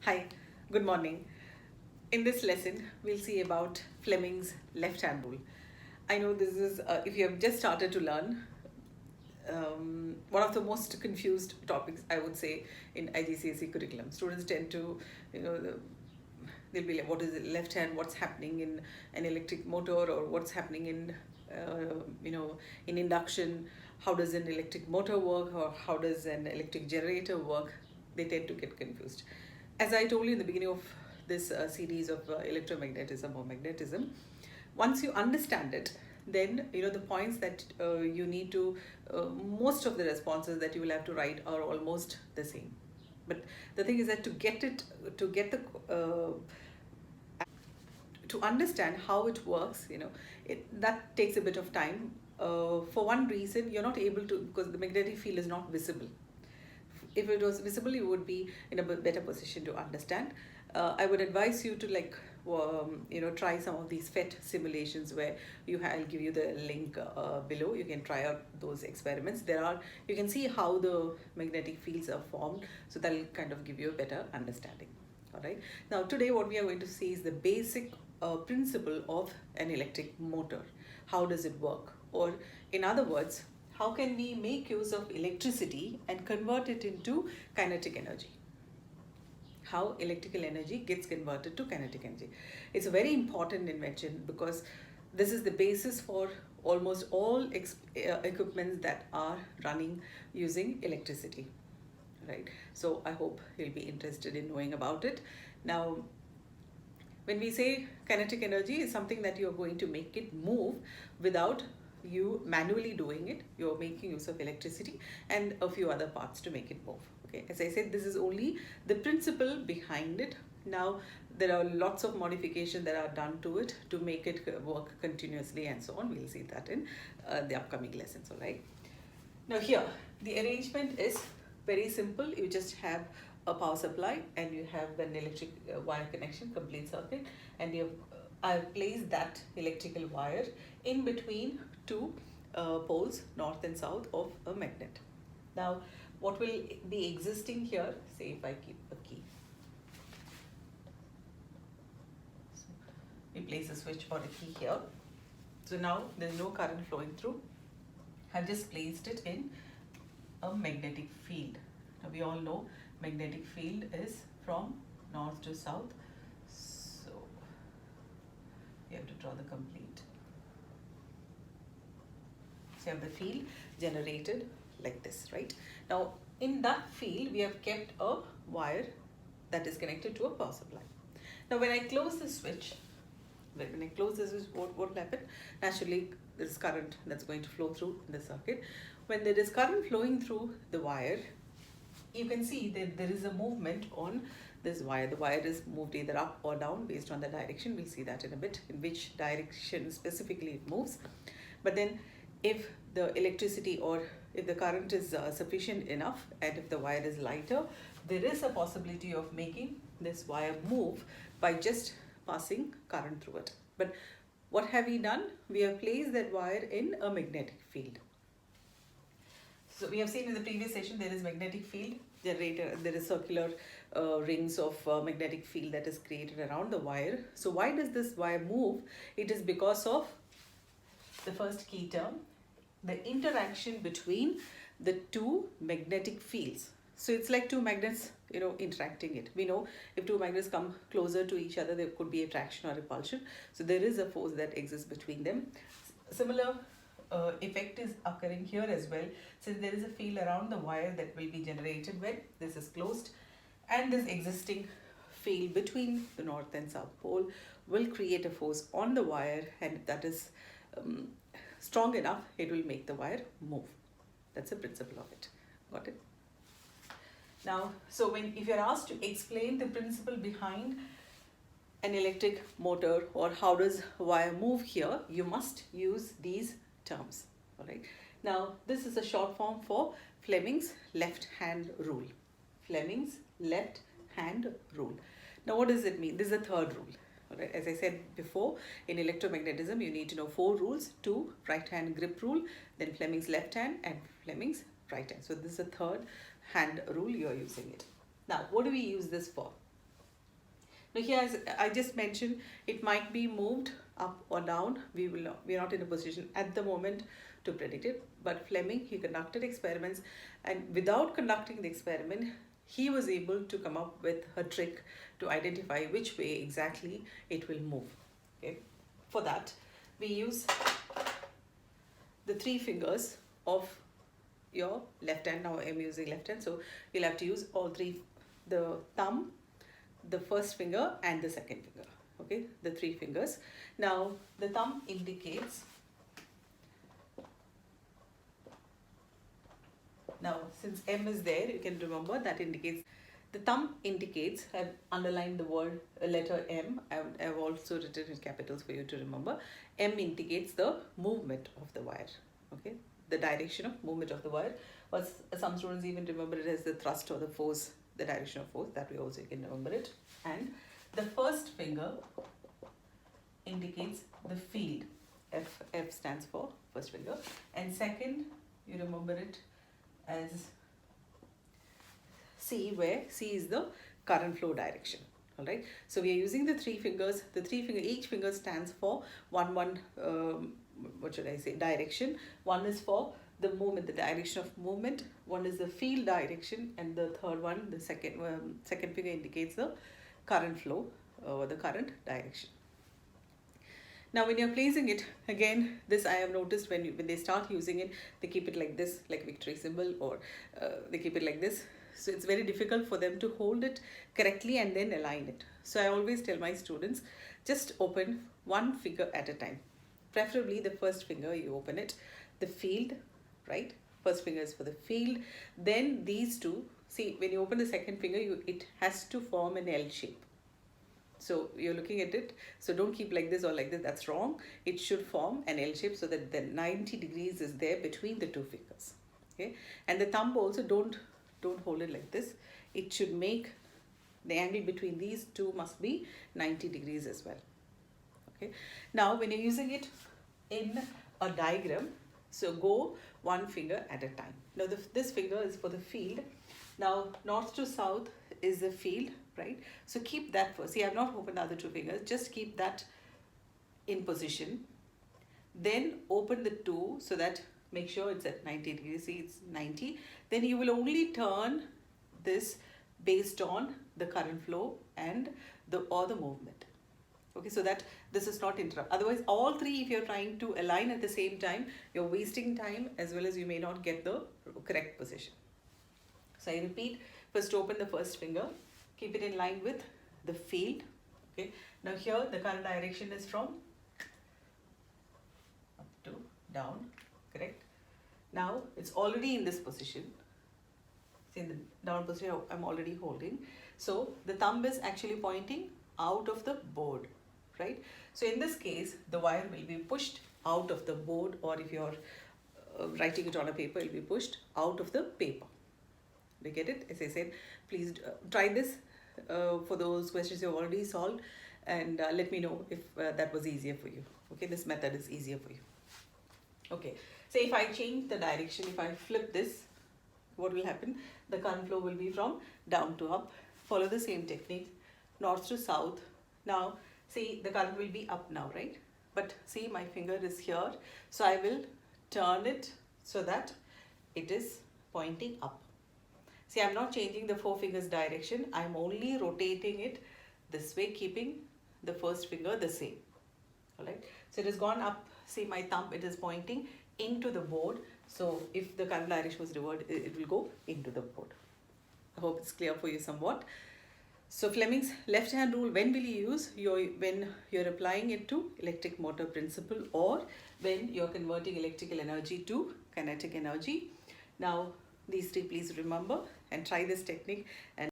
Hi, good morning. In this lesson, we'll see about Fleming's left hand rule. I know this is, if you have just started to learn, one of the most confused topics, I would say, in IGCSE curriculum. Students tend to, they'll be like, what is it, left hand, what's happening in an electric motor, or what's happening in induction, how does an electric motor work, or how does an electric generator work? They tend to get confused. As I told you in the beginning of this series of electromagnetism or magnetism, once you understand it, then the points that you need to, most of the responses that you will have to write are almost the same. But the thing is that to understand how it works, that takes a bit of time. For one reason, you're not able to, because the magnetic field is not visible. If it was visible, you would be in a better position to understand. I would advise you to try some of these FET simulations where I'll give you the link below. You can try out those experiments. You can see how the magnetic fields are formed, so that'll kind of give you a better understanding. All right. Now today what we are going to see is the basic principle of an electric motor. How does it work? Or in other words, how can we make use of electricity and convert it into kinetic energy? How electrical energy gets converted to kinetic energy. It's a very important invention because this is the basis for almost all equipments that are running using electricity. Right? So I hope you'll be interested in knowing about it. Now, when we say kinetic energy, is something that you're going to make it move without you manually doing it. You're making use of electricity and a few other parts to make it move. Okay, as I said, this is only the principle behind it. Now there are lots of modifications that are done to it to make it work continuously and so on. We'll see that in the upcoming lessons. All right. Now here the arrangement is very simple. You just have a power supply and you have an electric wire connection, complete circuit, and I've placed that electrical wire in between two poles, north and south, of a magnet. Now what will be existing here, say if I keep a key, so we place a switch or a key here. So now there's no current flowing through. I've just placed it in a magnetic field. Now we all know magnetic field is from north to south, so you have to draw the complete. So you have the field generated like this, right? Now in that field we have kept a wire that is connected to a power supply. Now when I close the switch, what will happen? Naturally there is current that's going to flow through the circuit. When there is current flowing through the wire, you can see that there is a movement on this wire. The wire is moved either up or down based on the direction. We'll see that in a bit, in which direction specifically it moves. But then if the electricity or if the current is sufficient enough and if the wire is lighter, there is a possibility of making this wire move by just passing current through it. But what have we done? We have placed that wire in a magnetic field. So we have seen in the previous session there is magnetic field generator. There is circular rings of magnetic field that is created around the wire. So why does this wire move? It is because of the first key term, the interaction between the two magnetic fields. So it's like two magnets, interacting it. We know if two magnets come closer to each other, there could be attraction or repulsion. So there is a force that exists between them. Similar effect is occurring here as well, since there is a field around the wire that will be generated when this is closed, and this existing field between the north and south pole will create a force on the wire, and if that is strong enough, it will make the wire move. That's the principle of it. Got it? Now, so if you're asked to explain the principle behind an electric motor or how does wire move here, you must use these terms. All right. Now this is a short form for Fleming's left hand rule. Fleming's left hand rule. Now what does it mean? This is the third rule. All right. As I said before, in electromagnetism you need to know 4 rules: 2 right hand grip rule, then Fleming's left hand and Fleming's right hand. So this is the third hand rule you are using it. Now what do we use this for? Now here, as I just mentioned, it might be moved up or down. We are not in a position at the moment to predict it. But Fleming, he conducted experiments, and without conducting the experiment, he was able to come up with a trick to identify which way exactly it will move. Okay, for that we use the 3 fingers of your left hand. Now I'm using left hand, so you'll have to use all 3: the thumb, the first finger, and the second finger. Okay, the 3 fingers. Now the thumb indicates. Now since M is there, you can remember that indicates. The thumb indicates, I've underlined the word letter M. I've also written in capitals for you to remember. M indicates the movement of the wire. Okay, the direction of movement of the wire. Or some students even remember it as the thrust or the force, the direction of force. That way also you can remember it. And the first finger indicates the field. F stands for first finger. And second, you remember it as C, where C is the current flow direction. All right. So we are using the 3 fingers. The 3 finger, each finger stands for what should I say, direction. One is for the movement, the direction of movement. One is the field direction, and the third one, the second finger, indicates the current flow or the current direction. Now when you're placing it, again, this I have noticed when they start using it, they keep it like this, like victory symbol, or they keep it like this. So it's very difficult for them to hold it correctly and then align it. So I always tell my students, just open 1 finger at a time. Preferably the first finger, you open it, the field, right? First finger is for the field. Then these 2, see, when you open the second finger, it has to form an L shape. So you're looking at it, so don't keep like this or like this, that's wrong. It should form an L shape so that the 90 degrees is there between the 2 fingers. Okay, and the thumb also, don't hold it like this. It should make the angle between these 2 must be 90 degrees as well. Okay, now when you're using it in a diagram, so go 1 finger at a time. Now this finger is for the field. Now north to south is the field, right? So keep that first. See, I've not opened the other 2 fingers. Just keep that in position. Then open the 2 so that make sure it's at 90 degrees. See, it's 90. Then you will only turn this based on the current flow and the movement. Okay, so that this is not interrupt. Otherwise, all 3, if you're trying to align at the same time, you're wasting time, as well as you may not get the correct position. So I repeat, first open the first finger, keep it in line with the field. Okay, now here the current direction is from up to down, correct? Now it's already in this position. See, in the down position I'm already holding. So the thumb is actually pointing out of the board, right? So in this case, the wire will be pushed out of the board, or if you're writing it on a paper, it will be pushed out of the paper. We get it? As I said, please try this for those questions you've already solved, and let me know if that was easier for you. Okay, this method is easier for you. Okay, so if I change the direction, if I flip this, what will happen? The current flow will be from down to up. Follow the same technique, north to south. Now, see, the current will be up now, right? But see, my finger is here, so I will turn it so that it is pointing up. See, I'm not changing the 4 fingers direction. I'm only rotating it this way, keeping the first finger the same. All right. So it has gone up. See, my thumb, it is pointing into the board. So if the current direction was reversed, it will go into the board. I hope it's clear for you somewhat. So Fleming's left hand rule, when will you use? When you're applying it to electric motor principle, or when you're converting electrical energy to kinetic energy. Now, these 3 please remember and try this technique. And